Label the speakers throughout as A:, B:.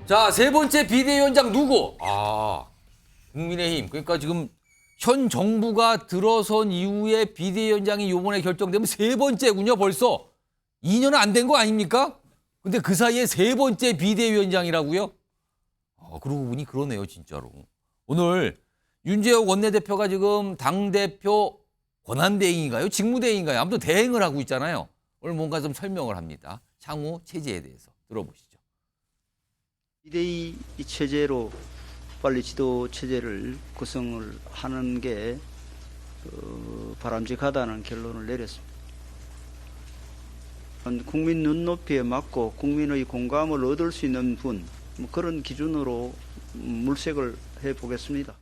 A: 자, 세 번째 비대위원장 누구? 국민의힘. 그러니까 지금 현 정부가 들어선 이후에 비대위원장이 요번에 결정되면 세 번째군요, 벌써. 2년은 안 된 거 아닙니까? 근데 그 사이에 세 번째 비대위원장이라고요? 그러고 보니 그러네요, 진짜로. 오늘 윤재욱 원내대표가 지금 당대표 권한대행인가요? 직무대행인가요? 아무튼 대행을 하고 있잖아요. 오늘 뭔가 좀 설명을 합니다. 향후 체제에 대해서 들어보시죠.
B: 비대위 체제로 빨리 지도 체제를 구성을 하는 게 바람직하다는 결론을 내렸습니다. 국민 눈높이에 맞고 국민의 공감을 얻을 수 있는 분, 그런 기준으로 물색을 해보겠습니다.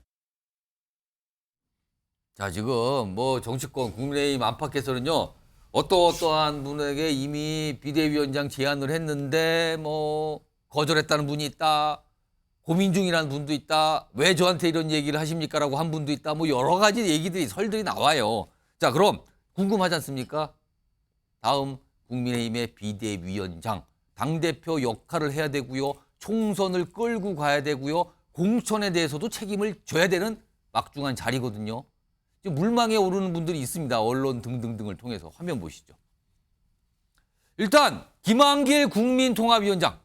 A: 자, 지금 뭐 정치권 국민의힘 안팎에서는요, 어떠한 분에게 이미 비대위원장 제안을 했는데 뭐 거절했다는 분이 있다, 고민 중이라는 분도 있다, 왜 저한테 이런 얘기를 하십니까라고 한 분도 있다, 뭐 여러 가지 얘기들이 설들이 나와요. 자, 그럼 궁금하지 않습니까? 다음 국민의힘의 비대위원장, 당대표 역할을 해야 되고요, 총선을 끌고 가야 되고요, 공천에 대해서도 책임을 져야 되는 막중한 자리거든요. 지금 물망에 오르는 분들이 있습니다. 언론 등등등을 통해서 화면 보시죠. 일단 김한길 국민통합위원장.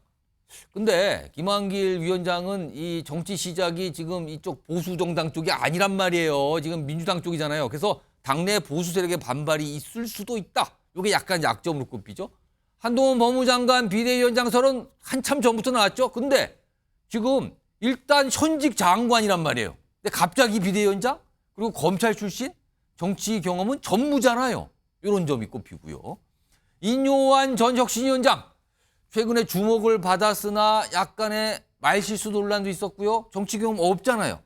A: 근데 김한길 위원장은 이 정치 시작이 지금 이쪽 보수정당 쪽이 아니란 말이에요. 지금 민주당 쪽이잖아요. 그래서 당내 보수 세력의 반발이 있을 수도 있다. 이게 약간 약점으로 꼽히죠. 한동훈 법무장관 비대위원장설은 한참 전부터 나왔죠. 근데 지금 일단 현직 장관이란 말이에요. 근데 갑자기 비대위원장? 그리고 검찰 출신? 정치 경험은 전무잖아요. 이런 점이 꼽히고요. 인요한 전 혁신위원장. 최근에 주목을 받았으나 약간의 말실수 논란도 있었고요. 정치 경험 없잖아요.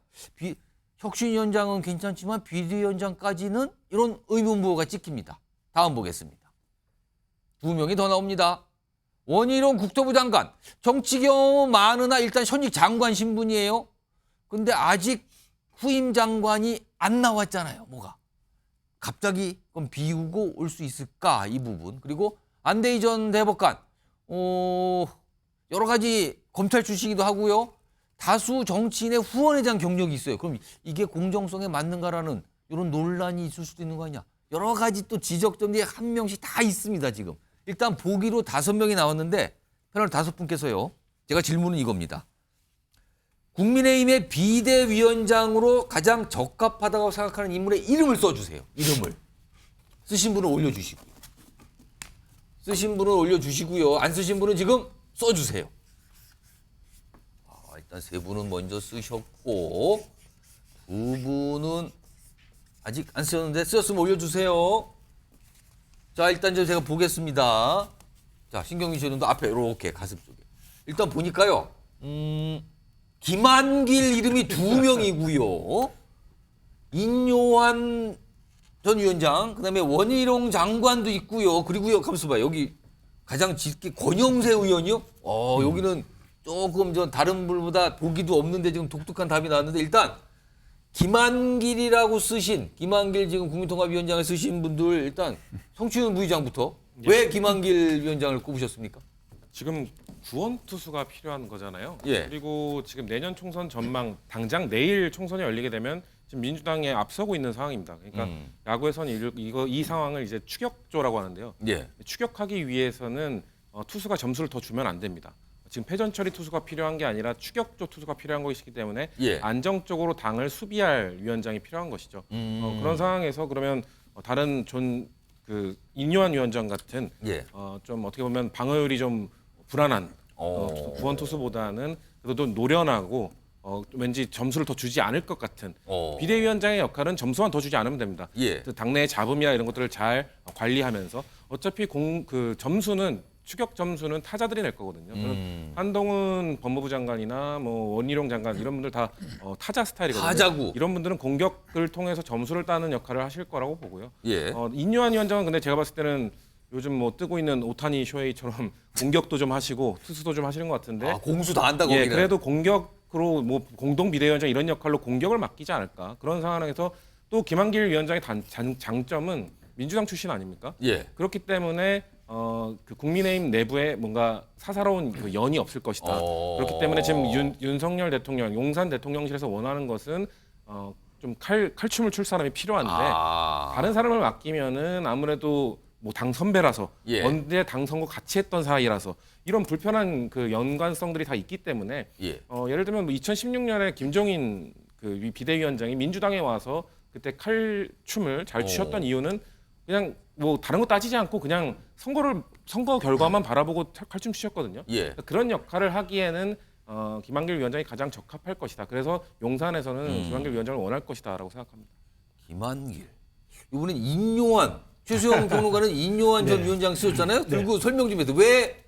A: 혁신위원장은 괜찮지만 비대위원장까지는 이런 의문부호가 찍힙니다. 다음 보겠습니다. 두 명이 더 나옵니다. 원희룡 국토부 장관. 정치 경험은 많으나 일단 현직 장관 신분이에요. 근데 아직 후임 장관이 안 나왔잖아요. 뭐가. 갑자기 그럼 비우고 올 수 있을까? 이 부분. 그리고 안대희 전 대법관. 여러 가지 검찰 출신이기도 하고요. 다수 정치인의 후원회장 경력이 있어요. 그럼 이게 공정성에 맞는가라는 이런 논란이 있을 수도 있는 거 아니냐. 여러 가지 또 지적점들이 한 명씩 다 있습니다. 지금. 일단 보기로 5명이 나왔는데 패널 5분께서요. 제가 질문은 이겁니다. 국민의힘의 비대위원장으로 가장 적합하다고 생각하는 인물의 이름을 써주세요. 이름을. 쓰신 분은 올려주시고요. 쓰신 분은 올려주시고요. 안 쓰신 분은 지금 써주세요. 일단 세 분은 먼저 쓰셨고 두 분은 아직 안 쓰셨는데 쓰셨으면 올려주세요. 자, 일단 제가 보겠습니다. 자, 신경민 씨는 앞에 이렇게 가슴 쪽에. 일단 보니까요. 김한길 이름이 2명이고요. 인요한 전 위원장, 그다음에 원희룡 장관도 있고요. 그리고요, 가만있어 봐요. 여기 가장 짙게 권영세 의원이요. 여기는 조금 전 다른 분보다 보기도 없는데 지금 독특한 답이 나왔는데 일단 김한길이라고 쓰신 김한길 지금 국민통합위원장을 쓰신 분들 일단 성추윤 부의장부터 왜 김한길 위원장을 꼽으셨습니까?
C: 지금 구원 투수가 필요한 거잖아요.
A: 예.
C: 그리고 지금 내년 총선 전망 당장 내일 총선이 열리게 되면 지금 민주당에 앞서고 있는 상황입니다. 그러니까 야구에서는 이 상황을 이제 추격조라고 하는데요.
A: 예.
C: 추격하기 위해서는 투수가 점수를 더 주면 안 됩니다. 지금 패전 처리 투수가 필요한 게 아니라 추격조 투수가 필요한 것이기 때문에
A: 예.
C: 안정적으로 당을 수비할 위원장이 필요한 것이죠. 그런 상황에서 그러면 다른 인요한 위원장 같은
A: 예.
C: 좀 어떻게 보면 방어율이 좀 불안한 구원 투수보다는 그래도 노련하고 왠지 점수를 더 주지 않을 것 같은 비대위원장의 역할은 점수만 더 주지 않으면 됩니다.
A: 예.
C: 당내의 잡음이나 이런 것들을 잘 관리하면서 어차피 점수는 추격 점수는 타자들이 낼 거거든요. 한동훈 법무부 장관이나 뭐 원희룡 장관 이런 분들 다 타자 스타일이거든요.
A: 타자구.
C: 이런 분들은 공격을 통해서 점수를 따는 역할을 하실 거라고 보고요.
A: 예.
C: 인요한 위원장은 근데 제가 봤을 때는 요즘 뭐 뜨고 있는 오타니 쇼헤이처럼 공격도 좀 하시고 투수도 좀 하시는 것 같은데.
A: 공수 다 한다고.
C: 예, 그래도 공격으로 뭐 공동 비대위원장 이런 역할로 공격을 맡기지 않을까. 그런 상황에서 또 김한길 위원장의 장점은 민주당 출신 아닙니까?
A: 예.
C: 그렇기 때문에 그 국민의힘 내부에 뭔가 사사로운 그 연이 없을 것이다. 그렇기 때문에 지금 윤석열 대통령, 용산 대통령실에서 원하는 것은 좀 칼춤을 출 사람이 필요한데 다른 사람을 맡기면은 아무래도 뭐 당 선배라서
A: 예.
C: 언제 당 선거 같이 했던 사이라서 이런 불편한 그 연관성들이 다 있기 때문에
A: 예.
C: 예를 들면 뭐 2016년에 김종인 그 비대위원장이 민주당에 와서 그때 칼춤을 잘 추셨던 이유는 그냥 뭐 다른 거 따지지 않고 그냥 선거 결과만 바라보고 칼춤 추셨거든요.
A: 예.
C: 그런 역할을 하기에는 김한길 위원장이 가장 적합할 것이다. 그래서 용산에서는 김한길 위원장을 원할 것이다라고 생각합니다.
A: 김한길. 이번엔 인요한 최수영 평론가는 인요한 전 위원장 쓰셨잖아요. 그리고 설명 좀 해도 왜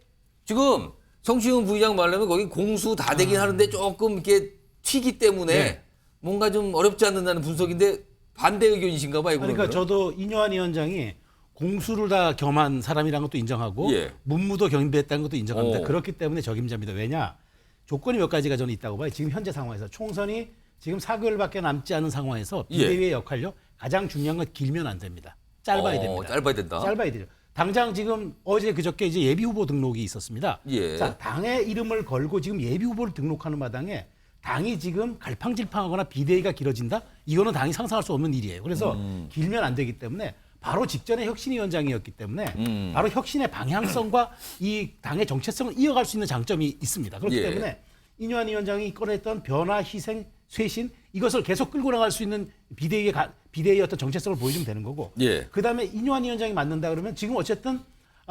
A: 지금 성시훈 부의장 말하면 거기 공수 다 되긴 하는데 조금 이렇게 튀기 때문에 뭔가 좀 어렵지 않는다는 분석인데 반대 의견이신가 봐요.
D: 그러니까 저도 인요한 위원장이 공수를 다 겸한 사람이라는 것도 인정하고
A: 예.
D: 문무도 경비했다는 것도 인정합니다. 그렇기 때문에 적임자입니다. 왜냐? 조건이 몇 가지가 저는 있다고 봐요. 지금 현재 상황에서 총선이 지금 4개월밖에 남지 않은 상황에서 비대위의 역할요. 가장 중요한 건 길면 안 됩니다. 짧아야 됩니다.
A: 짧아야 된다.
D: 짧아야 돼요. 당장 지금 어제 그저께 이제 예비 후보 등록이 있었습니다.
A: 예.
D: 자, 당의 이름을 걸고 지금 예비 후보를 등록하는 마당에 당이 지금 갈팡질팡하거나 비대위가 길어진다? 이거는 당이 상상할 수 없는 일이에요. 그래서 길면 안 되기 때문에 바로 직전에 혁신위원장이었기 때문에 바로 혁신의 방향성과 이 당의 정체성을 이어갈 수 있는 장점이 있습니다. 그렇기
A: 예.
D: 때문에 인요한 위원장이 꺼냈던 변화, 희생, 쇄신 이것을 계속 끌고 나갈 수 있는 비대위의 어떤 정체성을 보여주면 되는 거고
A: 예.
D: 그다음에 인요한 위원장이 맡는다 그러면 지금 어쨌든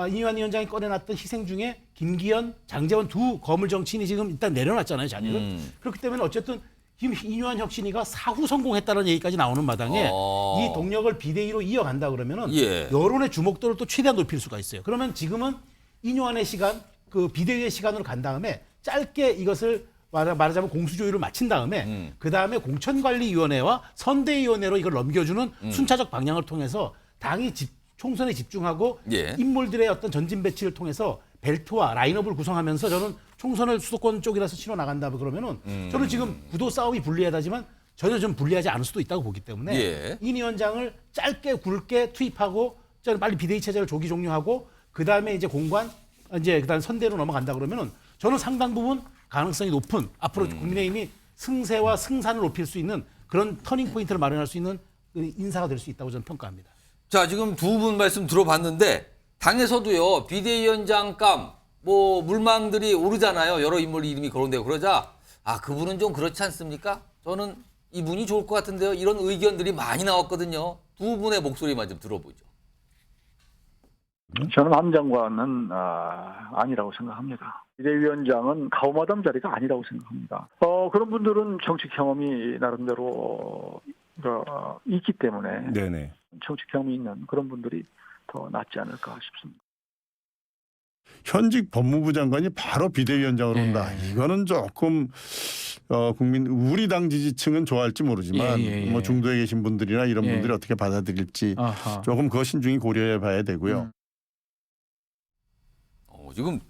D: 인요한 위원장이 꺼내놨던 희생 중에 김기현, 장제원 두 거물 정치인이 지금 일단 내려놨잖아요, 자리를. 그렇기 때문에 어쨌든 지금 인요한 혁신이가 사후 성공했다는 얘기까지 나오는 마당에 이 동력을 비대위로 이어간다 그러면은
A: 예.
D: 여론의 주목도를 또 최대한 높일 수가 있어요. 그러면 지금은 인요한의 시간, 그 비대위의 시간으로 간 다음에 짧게 이것을 말하자면 공수조율을 마친 다음에 그 다음에 공천관리위원회와 선대위원회로 이걸 넘겨주는 순차적 방향을 통해서 당이 총선에 집중하고
A: 예.
D: 인물들의 어떤 전진 배치를 통해서 벨트와 라인업을 구성하면서 저는 총선을 수도권 쪽이라서 치러 나간다 그러면은 저는 지금 구도 싸움이 불리하다지만 전혀 좀 불리하지 않을 수도 있다고 보기 때문에
A: 예.
D: 인 위원장을 짧게 굵게 투입하고 저는 빨리 비대위 체제를 조기 종료하고 그 다음에 이제 공관 이제 그다음 선대로 넘어간다 그러면은 저는 상당 부분 가능성이 높은 앞으로 국민의힘이 승세와 승산을 높일 수 있는 그런 터닝 포인트를 마련할 수 있는 그 인사가 될 수 있다고 저는 평가합니다.
A: 자, 지금 두 분 말씀 들어봤는데 당에서도요. 비대위원장감 뭐 물망들이 오르잖아요. 여러 인물 이름이 거론되고 그러자 그분은 좀 그렇지 않습니까? 저는 이분이 좋을 것 같은데요. 이런 의견들이 많이 나왔거든요. 두 분의 목소리만 좀 들어보죠.
E: 저는 한 장관은 아니라고 생각합니다. 비대위원장은 가오마담 자리가 아니라고 생각합니다. 그런 분들은 정치 경험이 나름대로 있기 때문에
F: 네네.
E: 정치 경험이 있는 그런 분들이 더 낫지 않을까 싶습니다.
F: 현직 법무부 장관이 바로 비대위원장으로 온다. 이거는 조금 우리 당 지지층은 좋아할지 모르지만 뭐 중도에 계신 분들이나 이런 분들이 어떻게 받아들일지 조금 그거 신중히 고려해 봐야 되고요.
A: 지금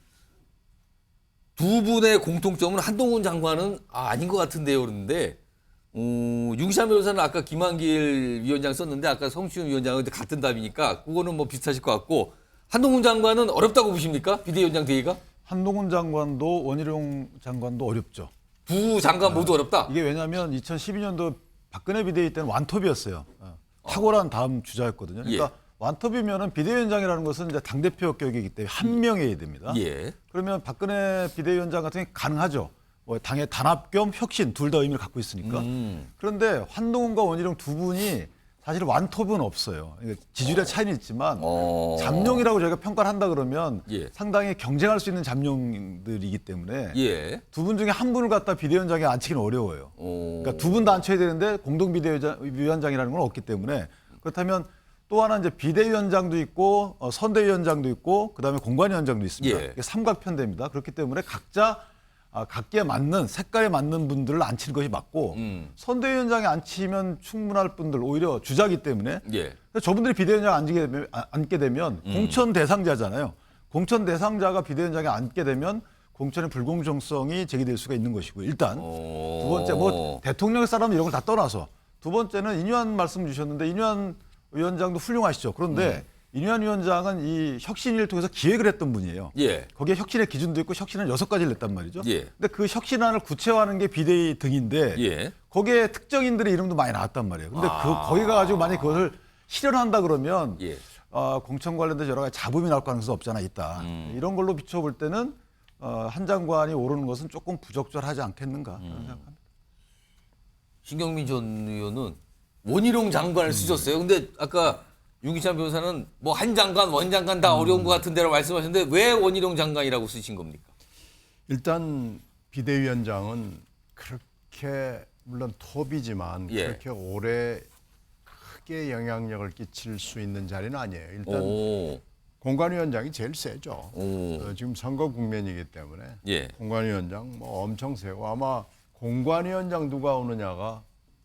A: 두 분의 공통점은 한동훈 장관은 아닌 것 같은데요. 그러는데 윤기찬 변호사는 아까 김한길 위원장 썼는데 아까 성시훈 위원장은 같은 답이니까 그거는 뭐 비슷하실 것 같고 한동훈 장관은 어렵다고 보십니까? 비대위원장 대의가?
G: 한동훈 장관도 원희룡 장관도 어렵죠.
A: 두 장관 모두 어렵다?
G: 이게 왜냐하면 2012년도 박근혜 비대위 때는 완톱이었어요. 탁월한 다음 주자였거든요. 그러니까 완톱이면은 비대위원장이라는 것은 이제 당대표 격이기 때문에 한 명이어야 됩니다.
A: 예.
G: 그러면 박근혜 비대위원장 같은 경우는 가능하죠. 뭐 당의 단합 겸 혁신 둘 다 의미를 갖고 있으니까. 그런데 한동훈과 원희룡 두 분이 사실 완톱은 없어요. 지지율의 차이는 있지만 잠룡이라고 저희가 평가를 한다 그러면 상당히 경쟁할 수 있는 잠룡들이기 때문에 두 분 중에 한 분을 갖다 비대위원장에 앉히기는 어려워요. 그러니까 두 분 다 앉혀야 되는데 공동 비대위원장이라는 건 없기 때문에 그렇다면 또 하나 이제 비대위원장도 있고 선대위원장도 있고 그다음에 공관위원장도 있습니다. 이게 삼각편대입니다. 그렇기 때문에 각자 각기에 맞는 색깔에 맞는 분들을 앉히는 것이 맞고 선대위원장에 앉히면 충분할 분들 오히려 주자기 때문에 저분들이 비대위원장에 앉게 되면 공천 대상자잖아요. 공천 대상자가 비대위원장에 앉게 되면 공천의 불공정성이 제기될 수가 있는 것이고 일단 두 번째 뭐 대통령의 사람 이런 걸 다 떠나서 두 번째는 인요한 말씀 주셨는데 인요한 위원장도 훌륭하시죠. 그런데 이뇨한 위원장은 이 혁신위를 통해서 기획을 했던 분이에요.
A: 예.
G: 거기에 혁신의 기준도 있고 혁신은 6가지를 냈단 말이죠.
A: 예.
G: 근데 그 혁신안을 구체화하는 게 비대위 등인데
A: 예.
G: 거기에 특정인들의 이름도 많이 나왔단 말이에요. 근데 거기 가가지고 만약 그것을 실현한다 그러면
A: 예.
G: 공천 관련돼서 여러 가지 잡음이 나올 가능성이 없지 않아 있다. 이런 걸로 비춰볼 때는 한 장관이 오르는 것은 조금 부적절하지 않겠는가 저는 생각합니다.
A: 신경민 전 의원은 원희룡 장관을 쓰셨어요. 근데 아까 윤기찬 변호사는 뭐 한 장관, 원 장관 다 어려운 것 같은데라고 말씀하셨는데 왜 원희룡 장관이라고 쓰신 겁니까?
H: 일단 비대위원장은 그렇게 물론 톱이지만
A: 예.
H: 그렇게 오래 크게 영향력을 끼칠 수 있는 자리는 아니에요. 일단
A: 오.
H: 공관위원장이 제일 세죠.
A: 오.
H: 지금 선거 국면이기 때문에
A: 예.
H: 공관위원장 뭐 엄청 세고 아마 공관위원장 누가 오느냐가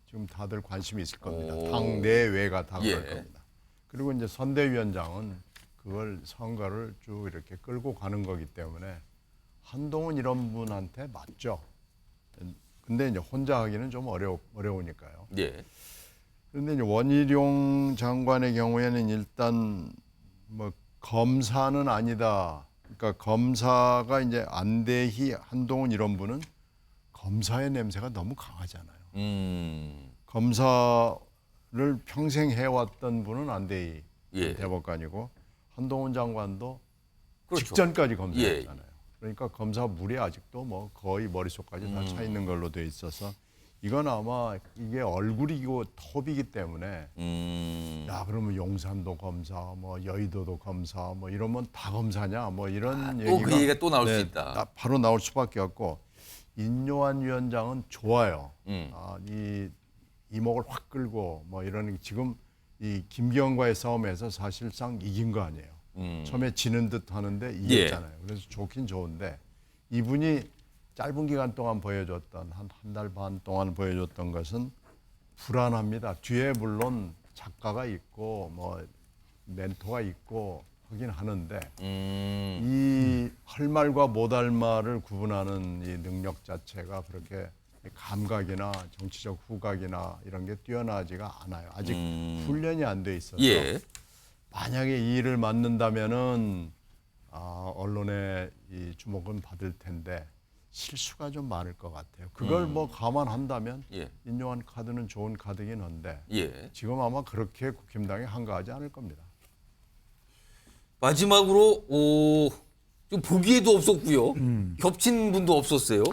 H: 지금 다들 관심이 있을 겁니다.
A: 오.
H: 당 내외가 다
A: 예.
H: 그럴 겁니다. 그리고 이제 선대위원장은 그걸 선거를 쭉 이렇게 끌고 가는 거기 때문에 한동훈 이런 분한테 맞죠. 근데 이제 혼자 하기는 좀 어려우니까요.
A: 예.
H: 그런데 이제 원희룡 장관의 경우에는 일단 뭐 검사는 아니다. 그러니까 검사가 이제 안대희, 한동훈 이런 분은 검사의 냄새가 너무 강하잖아요. 검사를 평생 해왔던 분은 안대희
A: 예.
H: 대법관이고 한동훈 장관도
A: 그렇죠.
H: 직전까지 검사했잖아요.
A: 예.
H: 그러니까 검사 물이 아직도 뭐 거의 머릿속까지 다 차 있는 걸로 돼 있어서 이건 아마 이게 얼굴이고 톱이기 때문에 야 그러면 용산도 검사, 뭐 여의도도 검사, 뭐 이러면 다 검사냐, 뭐 이런
A: 또
H: 얘기가
A: 그 얘기가 또 나올 수 있다.
H: 바로 나올 수밖에 없고 인요한 위원장은 좋아요. 이 이목을 확 끌고 뭐 이런 지금 이 김기현과의 싸움에서 사실상 이긴 거 아니에요. 처음에 지는 듯 하는데 이겼잖아요. 그래서 좋긴 좋은데 이분이 짧은 기간 동안 보여줬던 한 달 반 동안 보여줬던 것은 불안합니다. 뒤에 물론 작가가 있고 뭐 멘토가 있고 하긴 하는데 이 할 말과 못 할 말을 구분하는 이 능력 자체가 그렇게 감각이나 정치적 후각이나 이런 게 뛰어나지가 않아요. 아직 훈련이 안 돼 있어서
A: 예.
H: 만약에 이 일을 맡는다면은 언론의 이 주목은 받을 텐데 실수가 좀 많을 것 같아요. 그걸 뭐 감안한다면
A: 예.
H: 인용한 카드는 좋은 카드긴 한데
A: 예.
H: 지금 아마 그렇게 국힘당이 한가하지 않을 겁니다.
A: 마지막으로 좀 보기에도 없었고요. 겹친 분도 없었어요.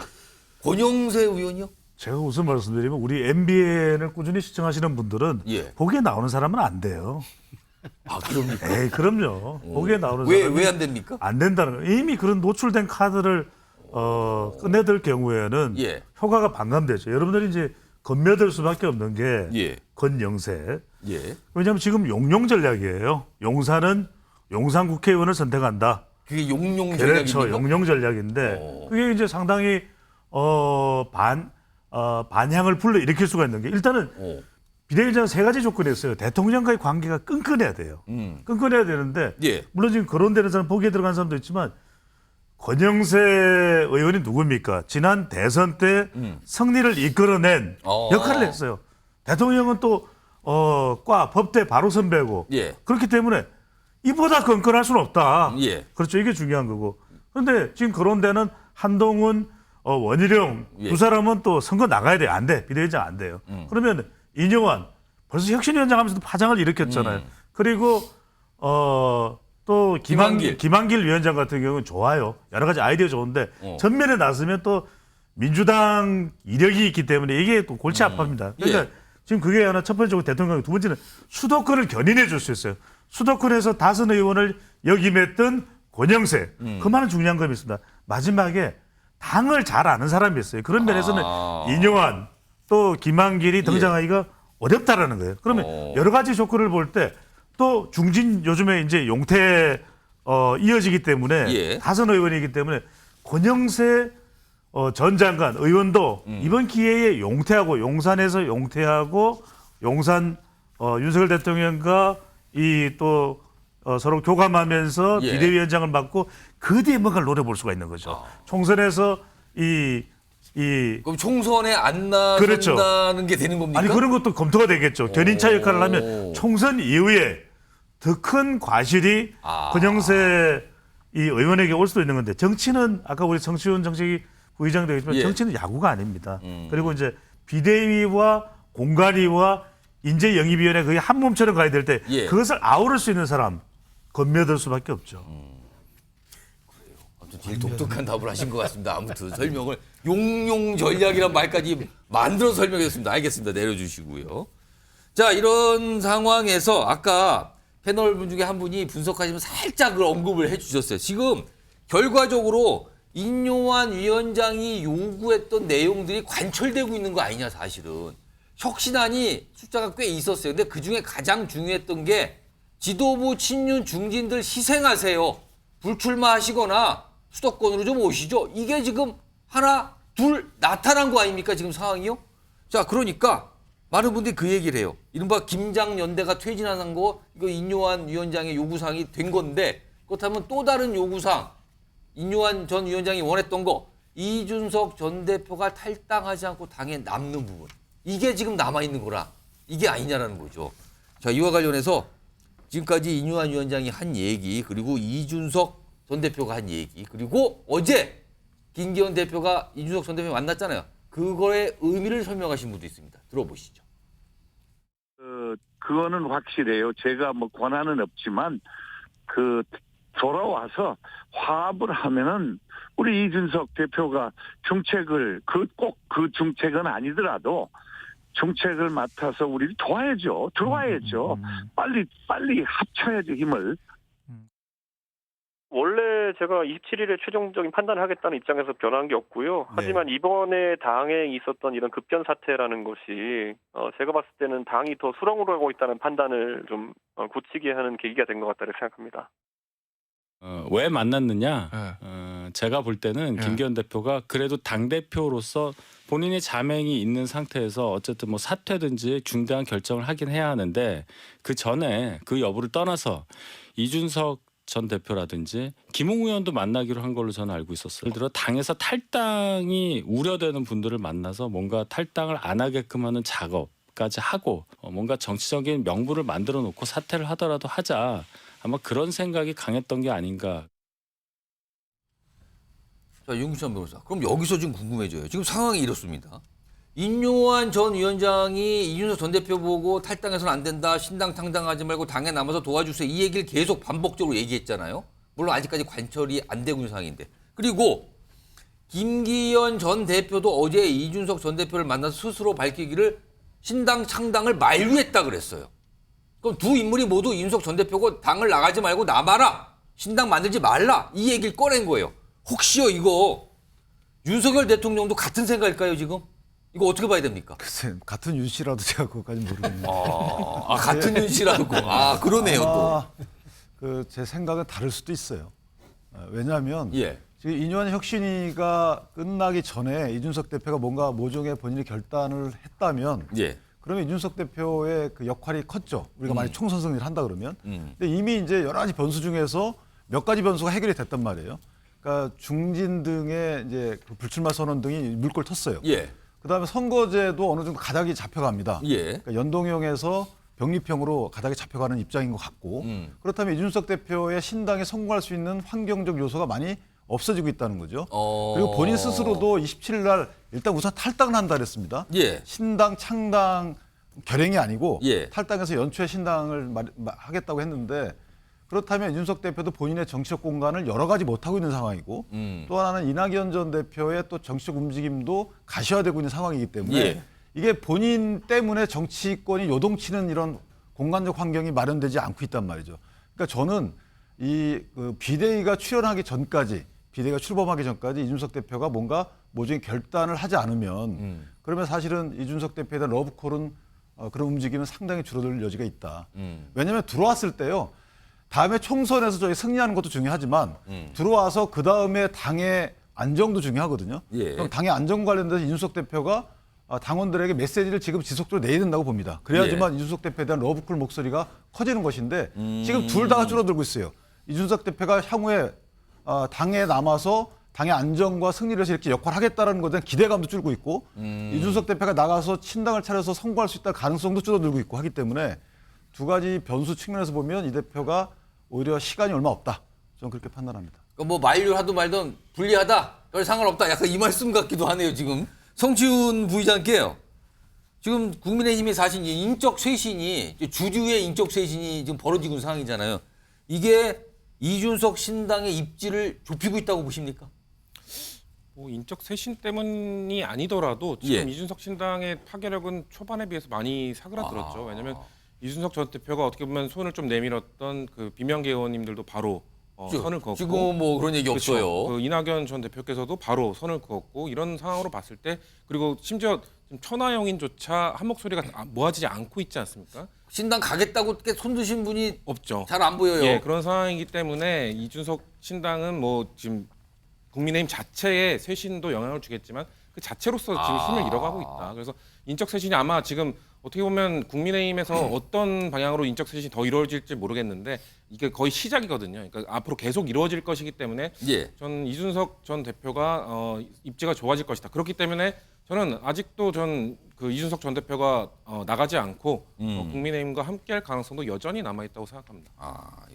A: 권영세 의원이요?
D: 제가 우선 말씀드리면 우리 MBN을 꾸준히 시청하시는 분들은
A: 예.
D: 보기에 나오는 사람은 안 돼요.
A: 아, 그럽니까?
D: 에이, 그럼요. 보기에 나오는
A: 왜
D: 사람은
A: 안 됩니까?
D: 안 된다는 거예요. 이미 그런 노출된 카드를 꺼내들 경우에는
A: 예.
D: 효과가 반감되죠. 여러분들이 이제 건며들 수밖에 없는 게
A: 예.
D: 권영세.
A: 예.
D: 왜냐하면 지금 용용 전략이에요. 용산은 용산 국회의원을 선택한다.
A: 그게 용용 전략입니까?
D: 그렇죠. 용용 전략인데 그게 이제 상당히 반향을 불러일으킬 수가 있는 게 일단은 비대위원장은 3가지 조건이 있어요. 대통령과의 관계가 끈끈해야 돼요. 끈끈해야 되는데
A: 예.
D: 물론 지금 거론되는 사람 보기에 들어간 사람도 있지만 권영세 의원이 누굽니까? 지난 대선 때 승리를 이끌어낸 역할을 했어요. 대통령은 또 법대 바로 선배고
A: 예.
D: 그렇기 때문에 이보다 끈끈할 수는 없다.
A: 예.
D: 그렇죠. 이게 중요한 거고. 그런데 지금 거론되는 한동훈, 원희룡
A: 예.
D: 두 사람은 또 선거 나가야 돼. 안 돼. 비대위원장 안 돼요. 그러면 인용환 벌써 혁신위원장 하면서도 파장을 일으켰잖아요. 그리고 또 김한길 위원장 같은 경우는 좋아요. 여러 가지 아이디어 좋은데 전면에 나서면 또 민주당 이력이 있기 때문에 이게 또 골치 아픕니다. 그러니까
A: 예.
D: 지금 그게 하나 첫 번째고 대통령 두 번째는 수도권을 견인해 줄 수 있어요. 수도권에서 다선 의원을 역임했던 권영세. 그 말은 중요한 점이 있습니다. 마지막에 당을 잘 아는 사람이 있어요. 그런 면에서는 인용환 또 김한길이 등장하기가 어렵다라는 거예요. 그러면 여러 가지 조건을 볼 때 또 중진 요즘에 이제 용태 이어지기 때문에
A: 예.
D: 다선 의원이기 때문에 권영세 전 장관 의원도 이번 기회에 용태하고 용산에서 용태하고 용산 윤석열 대통령과 이 또 서로 교감하면서
A: 예.
D: 비대위원장을 맡고 그 뒤에 뭔가를 노려볼 수가 있는 거죠. 총선에서
A: 그럼 총선에 안 나선다는
D: 그렇죠.
A: 게 되는 겁니까?
D: 아니 그런 것도 검토가 되겠죠. 견인차 역할을 하면 총선 이후에
I: 더 큰 과실이
A: 아.
I: 권영세 이 의원에게 올 수도 있는 건데 정치는 아까 우리 정치훈 정책위 부의장도 얘기했지만
A: 예.
I: 정치는 야구가 아닙니다. 그리고 이제 비대위와 공관위와 인재영입위원회 거의 한 몸처럼 가야 될 때
A: 예.
I: 그것을 아우를 수 있는 사람 건며들 수밖에 없죠.
A: 아무튼 제일 독특한 답을 하신 것 같습니다. 아무튼 설명을 용용 전략이란 말까지 만들어 설명했습니다. 알겠습니다. 내려주시고요. 자, 이런 상황에서 아까 패널분 중에 한 분이 분석하시면 살짝 그 언급을 해주셨어요. 지금 결과적으로 인요한 위원장이 요구했던 내용들이 관철되고 있는 거 아니냐 사실은. 혁신안이 숫자가 꽤 있었어요. 근데 그중에 가장 중요했던 게 지도부 친윤 중진들 희생하세요. 불출마하시거나 수도권으로 좀 오시죠. 이게 지금 하나, 둘 나타난 거 아닙니까? 지금 상황이요. 자, 그러니까 많은 분들이 그 얘기를 해요. 이른바 김장연대가 퇴진하는 거 이거 인요한 위원장의 요구사항이 된 건데 그렇다면 또 다른 요구사항 인요한 전 위원장이 원했던 거 이준석 전 대표가 탈당하지 않고 당에 남는 부분 이게 지금 남아있는 거라 이게 아니냐라는 거죠. 자, 이와 관련해서 지금까지 인요한 위원장이 한 얘기 그리고 이준석 전 대표가 한 얘기 그리고 어제 김기현 대표가 이준석 전 대표 만났잖아요. 그거의 의미를 설명하신 분도 있습니다. 들어보시죠.
J: 그거는 확실해요. 제가 뭐 권한은 없지만 돌아와서 화합을 하면은 우리 이준석 대표가 중책을 꼭 그 중책은 아니더라도 중책을 맡아서 우리 도와야죠. 들어와야죠. 빨리 합쳐야죠 힘을.
K: 원래 제가 27일에 최종적인 판단을 하겠다는 입장에서 변한 게 없고요. 하지만 이번에 당에 있었던 이런 급변 사태라는 것이 제가 봤을 때는 당이 더 수렁으로 가고 있다는 판단을 좀 굳히게 하는 계기가 된 것 같다고 생각합니다.
L: 왜 만났느냐? 제가 볼 때는 김기현 대표가 그래도 당대표로서 본인의 자맹이 있는 상태에서 어쨌든 뭐 사퇴든지 중대한 결정을 하긴 해야 하는데 그 전에 그 여부를 떠나서 이준석 전 대표라든지 김웅 의원도 만나기로 한 걸로 저는 알고 있었어요. 예를 들어 당에서 탈당이 우려되는 분들을 만나서 뭔가 탈당을 안 하게끔 하는 작업까지 하고 뭔가 정치적인 명분을 만들어 놓고 사퇴를 하더라도 하자. 아마 그런 생각이 강했던 게 아닌가.
A: 자, 윤기찬 변호사. 그럼 여기서 지금 궁금해져요. 지금 상황이 이렇습니다. 인요한 전 위원장이 이준석 전 대표 보고 탈당해서는 안 된다. 신당 창당하지 말고 당에 남아서 도와주세요. 이 얘기를 계속 반복적으로 얘기했잖아요. 물론 아직까지 관철이 안 되고 있는 상황인데. 그리고 김기현 전 대표도 어제 이준석 전 대표를 만나서 스스로 밝히기를 신당 창당을 만류했다 그랬어요. 그럼 두 인물이 모두 이준석 전 대표고 당을 나가지 말고 남아라. 신당 만들지 말라. 이 얘기를 꺼낸 거예요. 혹시요 이거 윤석열 대통령도 같은 생각일까요 지금? 이거 어떻게 봐야 됩니까?
G: 글쎄, 같은 윤 씨라도 제가 그것까지 모르겠네요.
A: 같은 윤 씨라고. 그러네요 또.
G: 제 생각은 다를 수도 있어요. 왜냐하면
A: 예.
G: 지금 인요한 혁신위가 끝나기 전에 이준석 대표가 뭔가 모종의 본인이 결단을 했다면
A: 예.
G: 그러면 이준석 대표의 그 역할이 컸죠. 우리가 만약 총선 승리를 한다 그러면. 근데 이미 이제 여러 가지 변수 중에서 몇 가지 변수가 해결이 됐단 말이에요. 그러니까 중진 등의 이제 그 불출마 선언 등이 물꼬를 텄어요.
A: 예.
G: 그다음에 선거제도 어느 정도 가닥이 잡혀갑니다.
A: 예.
G: 그러니까 연동형에서 병립형으로 가닥이 잡혀가는 입장인 것 같고 그렇다면 이준석 대표의 신당에 성공할 수 있는 환경적 요소가 많이 없어지고 있다는 거죠. 그리고 본인 스스로도 27일 날 일단 우선 탈당을 한다 그랬습니다.
A: 예.
G: 신당 창당 결행이 아니고
A: 예.
G: 탈당해서 연초에 신당을 하겠다고 했는데 그렇다면 이준석 대표도 본인의 정치적 공간을 여러 가지 못하고 있는 상황이고 또 하나는 이낙연 전 대표의 또 정치적 움직임도 가시화되고 있는 상황이기 때문에
A: 예.
G: 이게 본인 때문에 정치권이 요동치는 이런 공간적 환경이 마련되지 않고 있단 말이죠. 그러니까 저는 그 비대위가 출범하기 전까지 이준석 대표가 뭔가 모종의 결단을 하지 않으면 그러면 사실은 이준석 대표에 대한 러브콜은 그런 움직임은 상당히 줄어들 여지가 있다. 왜냐하면 들어왔을 때요. 다음에 총선에서 저희 승리하는 것도 중요하지만 들어와서 그 다음에 당의 안정도 중요하거든요.
A: 예.
G: 그럼 당의 안정 관련돼서 이준석 대표가 당원들에게 메시지를 지금 지속적으로 내야 된다고 봅니다. 그래야지만 이준석 대표에 대한 러브콜 목소리가 커지는 것인데 지금 둘 다 줄어들고 있어요. 이준석 대표가 향후에 당에 남아서 당의 안정과 승리를 위해서 이렇게 역할을 하겠다는 것에 대한 기대감도 줄고 있고 이준석 대표가 나가서 신당을 차려서 성공할 수 있다는 가능성도 줄어들고 있고 하기 때문에 두 가지 변수 측면에서 보면 이 대표가 오히려 시간이 얼마 없다. 저는 그렇게 판단합니다.
A: 뭐 만류하든 말든 불리하다. 별 상관없다. 약간 이 말씀 같기도 하네요. 지금 성치훈 부의장께요. 지금 국민의힘이 사실 인적 쇄신이 주주의 인적 쇄신이 지금 벌어지고 있는 상황이잖아요. 이게 이준석 신당의 입지를 좁히고 있다고 보십니까?
C: 뭐 인적 쇄신 때문이 아니더라도 지금
A: 예.
C: 이준석 신당의 파괴력은 초반에 비해서 많이 사그라들었죠. 왜냐하면 이준석 전 대표가 어떻게 보면 손을 좀 내밀었던 그 비명계 의원님들도 바로 선을 그었고
A: 지금 뭐 그런 얘기
C: 그렇죠.
A: 없어요.
C: 그 이낙연 전 대표께서도 바로 선을 그었고 이런 상황으로 봤을 때 그리고 심지어 지금 천하영인조차 한 목소리가 모아지지 않고 있지 않습니까?
A: 신당 가겠다고 이렇게 손 드신 분이
C: 없죠.
A: 잘 안 보여요.
C: 예, 그런 상황이기 때문에 이준석 신당은 뭐 지금 국민의힘 자체의 쇄신도 영향을 주겠지만 그 자체로서 지금 힘을 잃어가고 있다. 그래서 인적 쇄신이 아마 지금 어떻게 보면 국민의힘에서 어떤 방향으로 인적 쇄신이 더 이루어질지 모르겠는데 이게 거의 시작이거든요. 그러니까 앞으로 계속 이루어질 것이기 때문에
A: 예.
C: 전 이준석 전 대표가 입지가 좋아질 것이다. 그렇기 때문에 저는 아직도 그 이준석 전 대표가 나가지 않고 국민의힘과 함께할 가능성도 여전히 남아 있다고 생각합니다.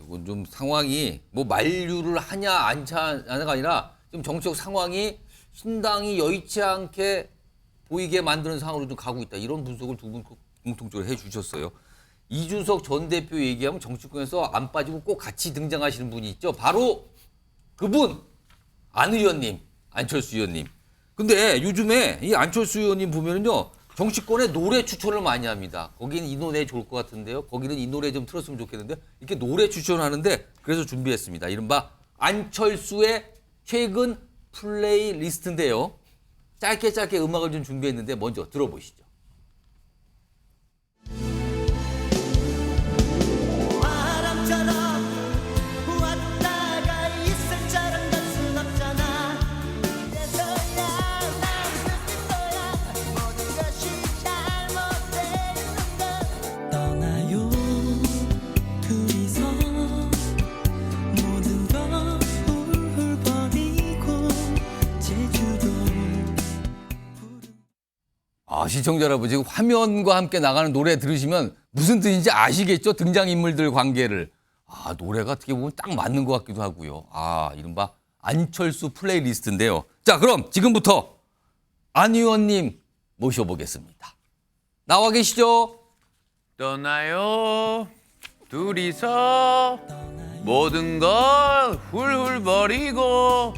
A: 이건 좀 상황이 뭐 만류를 하냐 안냐가 아니라 지금 정치적 상황이 신당이 여의치 않게 보이게 만드는 상황으로 좀 가고 있다. 이런 분석을 두 분 공통적으로 해주셨어요. 이준석 전 대표 얘기하면 정치권에서 안 빠지고 꼭 같이 등장하시는 분이 있죠. 바로 그분 안 의원님, 안철수 의원님. 근데 요즘에 이 안철수 의원님 보면은요 정치권에 노래 추천을 많이 합니다. 거기는 이 노래 좋을 것 같은데요. 거기는 이 노래 좀 틀었으면 좋겠는데 이렇게 노래 추천하는데 그래서 준비했습니다. 이른바 안철수의 최근 플레이리스트인데요. 짧게 음악을 좀 준비했는데 먼저 들어보시죠. 시청자 여러분 지금 화면과 함께 나가는 노래 들으시면 무슨 뜻인지 아시겠죠? 등장인물들 관계를. 노래가 어떻게 보면 딱 맞는 것 같기도 하고요. 이른바 안철수 플레이리스트인데요. 자, 그럼 지금부터 안 의원님 모셔보겠습니다. 나와 계시죠?
M: 떠나요 둘이서 모든 걸 훌훌 버리고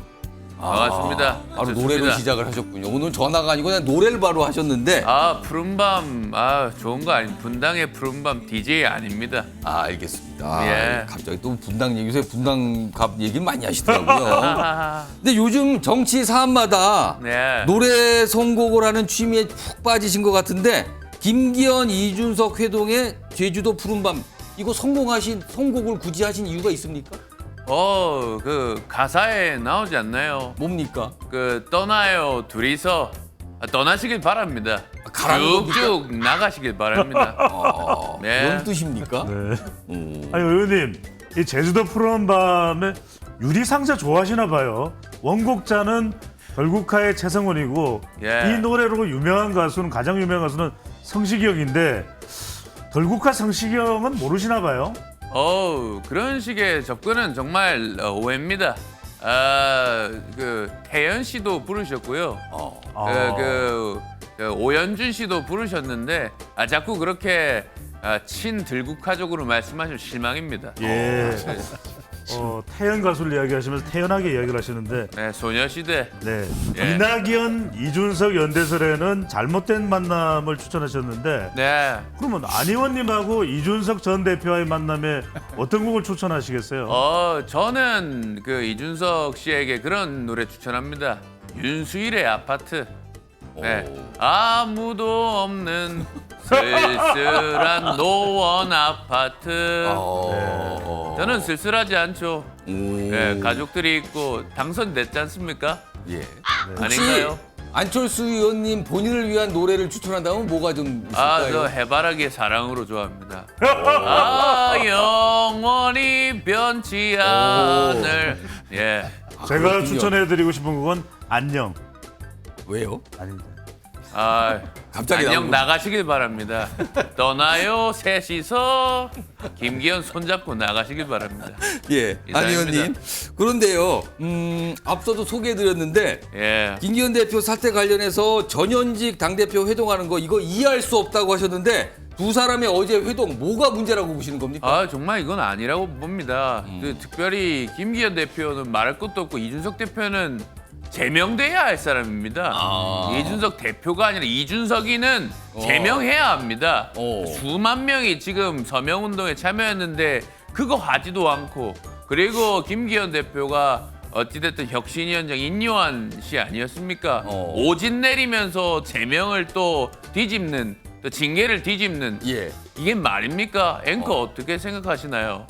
M: 반갑습니다.
A: 바로
M: 좋습니다.
A: 노래로 시작을 하셨군요. 오늘 전화가 아니고 그냥 노래를 바로 하셨는데.
M: 푸른밤 좋은 거 아니 분당의 푸른밤 DJ 아닙니다.
A: 알겠습니다.
M: 예.
A: 갑자기 또 분당 얘기, 요새 분당갑 얘기를 많이 하시더라고요. 근데 요즘 정치 사안마다
M: 네.
A: 노래 선곡을 하는 취미에 푹 빠지신 것 같은데 김기현, 이준석 회동의 제주도 푸른밤 이거 선곡을 굳이 하신 이유가 있습니까?
M: 그 가사에 나오지 않나요?
A: 뭡니까?
M: 그 떠나요 둘이서 떠나시길 바랍니다. 쭉쭉 나가시길 바랍니다. 네.
A: 그런 뜻입니까?
I: 네. 아니 의원님, 이 제주도 푸른밤에 유리상자 좋아하시나 봐요. 원곡자는 결국하의 최성원이고
M: 예.
I: 이 노래로 유명한 가수는 가장 유명한 가수는 성시경인데 결국하 성시경은 모르시나 봐요.
M: 그런 식의 접근은 정말 오해입니다. 그 태연 씨도 부르셨고요. 그 오연준 씨도 부르셨는데 자꾸 그렇게 친들국화적으로 말씀하시면 실망입니다.
I: 예. 태연 가수를 이야기하시면서 태연하게 이야기를 하시는데.
M: 네, 소녀시대.
I: 네.
M: 예.
I: 이낙연, 이준석 연대설에는 잘못된 만남을 추천하셨는데.
M: 네.
I: 그러면 안 의원님하고 이준석 전 대표와의 만남에 어떤 곡을 추천하시겠어요?
M: 저는 그 이준석 씨에게 그런 노래 추천합니다. 윤수일의 아파트. 네. 아무도 없는 쓸쓸한 노원 아파트. 네. 저는 쓸쓸하지 않죠. 네, 가족들이 있고 당선됐지 않습니까?
A: 예.
M: 아닌가요?
A: 안철수 의원님 본인을 위한 노래를 추천한다면 뭐가 좀 있을까요?
M: 저 해바라기의 사랑으로 좋아합니다. 영원히 변치 않을. 예.
I: 제가 추천해드리고 싶은 곡은 안녕.
A: 왜요?
I: 아닙니다.
A: 갑자기
M: 안녕 나가시길 바랍니다. 떠나요 셋이서 김기현 손잡고 나가시길 바랍니다.
A: 예, 안 의원님. 그런데요, 앞서도 소개해드렸는데
M: 예.
A: 김기현 대표 사태 관련해서 전현직 당대표 회동하는 거 이거 이해할 수 없다고 하셨는데 두 사람의 어제 회동 뭐가 문제라고 보시는 겁니까?
M: 아 정말 이건 아니라고 봅니다. 특별히 김기현 대표는 말할 것도 없고 이준석 대표는 제명돼야 할 사람입니다. 이준석 대표가 아니라 이준석이는 제명해야 합니다. 수만 명이 지금 서명운동에 참여했는데 그거 하지도 않고 그리고 김기현 대표가 어찌됐든 혁신위원장 인요한 씨 아니었습니까? 오진 내리면서 제명을 또 뒤집는 또 징계를 뒤집는 이게 말입니까? 앵커 어떻게 생각하시나요?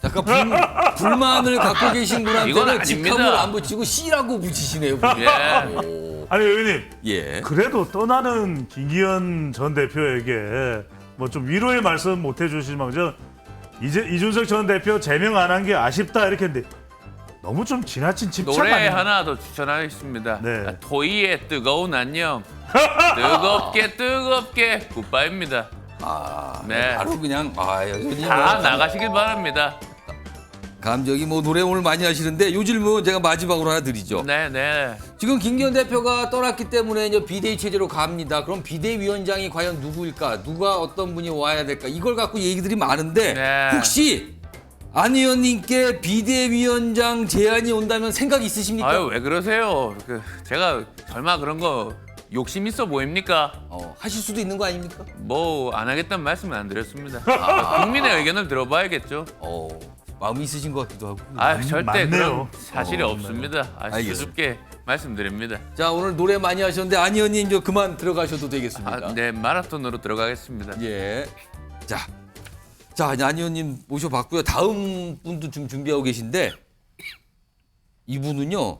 A: 약간 불만을 갖고 계신
M: 이건
A: 분한테는
M: 아닙니다.
A: 직함을 안 붙이고 C라고 붙이시네요.
M: 예.
I: 아니 의원님.
A: 예.
I: 그래도 떠나는 김기현 전 대표에게 뭐 좀 위로의 말씀 못 해주시면 이제 이준석 전 대표 제명 안 한 게 아쉽다 이렇게 했는데 너무 좀 지나친 집착
M: 노래
I: 아니에요?
M: 하나 더 추천하겠습니다.
I: 네.
M: 토이의 뜨거운 안녕. 뜨겁게 굿바이입니다. 네.
A: 바로 그냥 여전히
M: 다 나가시길 바랍니다.
A: 감정이 뭐 노래 오늘 많이 하시는데 요 질문 제가 마지막으로 하나 드리죠.
M: 네.
A: 지금 김기현 대표가 떠났기 때문에 이제 비대위 체제로 갑니다. 그럼 비대위원장이 과연 누구일까? 누가 어떤 분이 와야 될까? 이걸 갖고 얘기들이 많은데
M: 네.
A: 혹시 안 의원님께 비대위원장 제안이 온다면 생각 있으십니까?
M: 아유 왜 그러세요? 제가 설마 그런 거 욕심 있어 보입니까?
A: 하실 수도 있는 거 아닙니까?
M: 뭐 안 하겠다는 말씀은 안 드렸습니다. 국민의 의견을 들어봐야겠죠.
A: 마음이 있으신 것 같기도 하고.
M: 절대
I: 맞네요.
M: 그런 사실이 없습니다.
A: 알겠습니다.
M: 수줍게 말씀드립니다.
A: 자 오늘 노래 많이 하셨는데 안 의원님 저 그만 들어가셔도 되겠습니까?
M: 네 마라톤으로 들어가겠습니다.
A: 예. 자 안 의원님 모셔봤고요. 다음 분도 좀 준비하고 계신데 이분은요.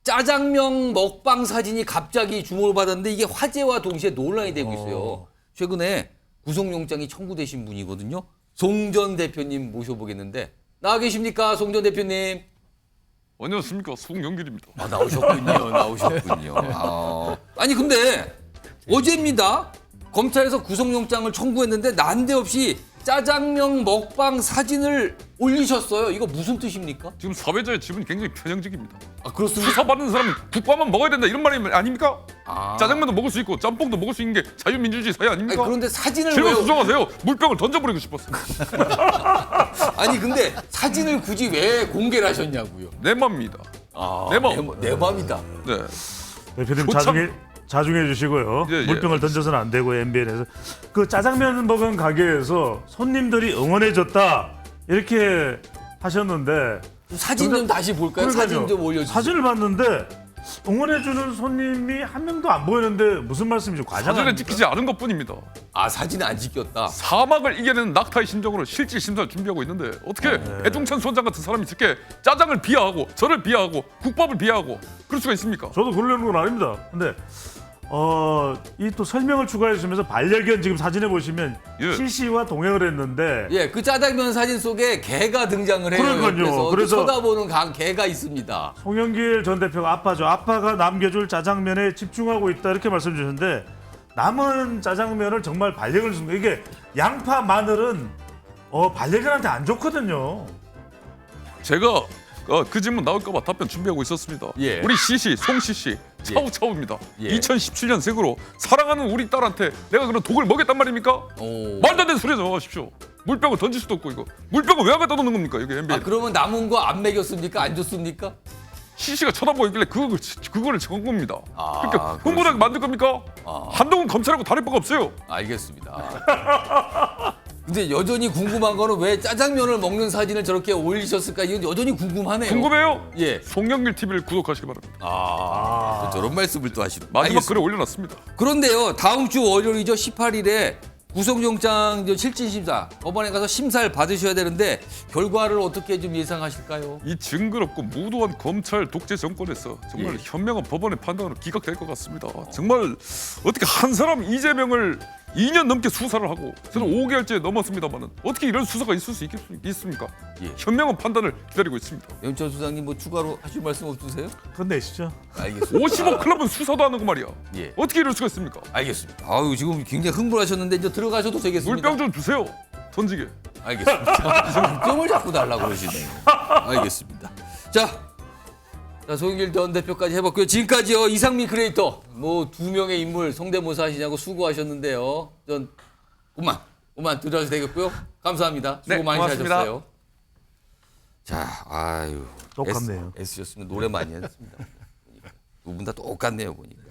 A: 짜장면 먹방 사진이 갑자기 주목을 받았는데 이게 화제와 동시에 논란이 되고 있어요. 최근에 구속영장이 청구되신 분이거든요. 송 전 대표님 모셔보겠는데 나와 계십니까? 송 전 대표님.
N: 안녕하십니까. 송영길입니다.
A: 나오셨군요. 아니 근데 어제입니다. 검찰에서 구속영장을 청구했는데 난데없이 짜장면 먹방 사진을 올리셨어요. 이거 무슨 뜻입니까?
N: 지금 사회자의 지분이 굉장히 편향적입니다.
A: 그렇습니까?
N: 수사받는 사람은 국밥만 먹어야 된다 이런 말이 아닙니까? 짜장면도 먹을 수 있고 짬뽕도 먹을 수 있는 게 자유민주주의 사회 아닙니까?
A: 그런데 사진을
N: 제발
A: 왜
N: 수정하세요. 물병을 던져버리고 싶었어요.
A: 아니 근데 사진을 굳이 왜 공개를 하셨냐고요?
N: 내 맘입니다. 내 맘.
A: 내 맘이다.
N: 네.
I: 대표님
N: 조참-
I: 자중해 주시고요.
N: 예.
I: 물병을 던져서는 안 되고 MBN에서 그 짜장면 먹은 가게에서 손님들이 응원해줬다 이렇게 하셨는데
A: 사진 좀 다시 볼까요?
I: 그러니까요.
A: 사진 좀 올려주세요.
I: 사진을 봤는데 응원해주는 손님이 한 명도 안 보이는데 무슨 말씀이죠? 과장
N: 사진에
I: 아닙니까?
N: 찍히지 않은 것뿐입니다.
A: 사진은 안 찍혔다.
N: 사막을 이겨내는 낙타의 심정으로 실질 심사를 준비하고 있는데 어떻게 배종찬 수원장 같은 사람이 저렇게 짜장을 비하하고 저를 비하하고 국밥을 비하하고 그럴 수가 있습니까?
I: 저도 그러려는 건 아닙니다. 근데 이 또 설명을 추가해 주시면서 반려견 지금 사진에 보시면 CC와 동행을 했는데
A: 그 짜장면 사진 속에 개가 등장을 해요.
I: 그러니까요. 그래서
A: 쳐다보는 개가 있습니다.
I: 송영길 전 대표가 아빠죠. 아빠가 남겨줄 짜장면에 집중하고 있다 이렇게 말씀 주셨는데 남은 짜장면을 정말 반려견을 준 거예요. 이게 양파, 마늘은 반려견한테 안 좋거든요.
N: 제가 그 질문 나올까봐 답변 준비하고 있었습니다. 우리 CC, 송 CC 차우차우입니다. 2017년생으로 사랑하는 우리 딸한테 내가 그런 독을 먹였단 말입니까? 말도 안 되는 소리 하지 마십시오. 물병을 던질 수도 없고 이거. 물병을 왜 갖다 놓는 겁니까? 여기 MBN.
A: 그러면 남은 거 안 먹였습니까? 안 줬습니까?
N: CC가 쳐다보길래 그거를 적은 겁니다. 그러니까 흥분하게 만들 겁니까? 한동훈 검찰하고 다를 바가 없어요.
A: 알겠습니다. 근데 여전히 궁금한 거는 왜 짜장면을 먹는 사진을 저렇게 올리셨을까? 이건 여전히 궁금하네요.
N: 궁금해요? 송영길 TV를 구독하시기 바랍니다.
A: 저런 말씀을 또 하시는.
N: 마지막 글에 올려놨습니다.
A: 그런데요, 다음 주 월요일이죠. 18일에 구속영장 실질심사 법원에 가서 심사를 받으셔야 되는데 결과를 어떻게 좀 예상하실까요?
N: 이 징그럽고 무도한 검찰 독재 정권에서 정말 현명한 법원의 판단으로 기각될 것 같습니다. 정말 어떻게 한 사람 이재명을 2년 넘게 수사를 하고 저는 5개월째 넘었습니다만은 어떻게 이런 수사가 있을 수 있습니까?
A: 예.
N: 현명한 판단을 기다리고 있습니다.
A: 영철 수장님 뭐 추가로 하실 말씀 없으세요?
I: 그건 내시죠.
A: 알겠습니다.
N: 55클럽은 수사도 안 하고 말이야.
A: 예.
N: 어떻게 이럴 수가 있습니까?
A: 알겠습니다. 아유 지금 굉장히 흥분하셨는데 이제 들어가셔도 되겠습니다.
N: 물병 좀 주세요. 던지게.
A: 알겠습니다. 물병을 자꾸 달라고 그러시네요. 알겠습니다. 자, 송영길 전 대표까지 해봤고요. 지금까지요 이상민 크리에이터 뭐 2명의 인물 성대모사 하시냐고 수고하셨는데요. 전 그만 들어가도 되겠고요. 감사합니다. 수고
N: 네,
A: 많이
N: 고맙습니다.
A: 하셨어요. 자, 아유
I: 똑같네요.
A: 애쓰셨으면 노래 많이 했습니다. 두 분 다 똑같네요 보니까.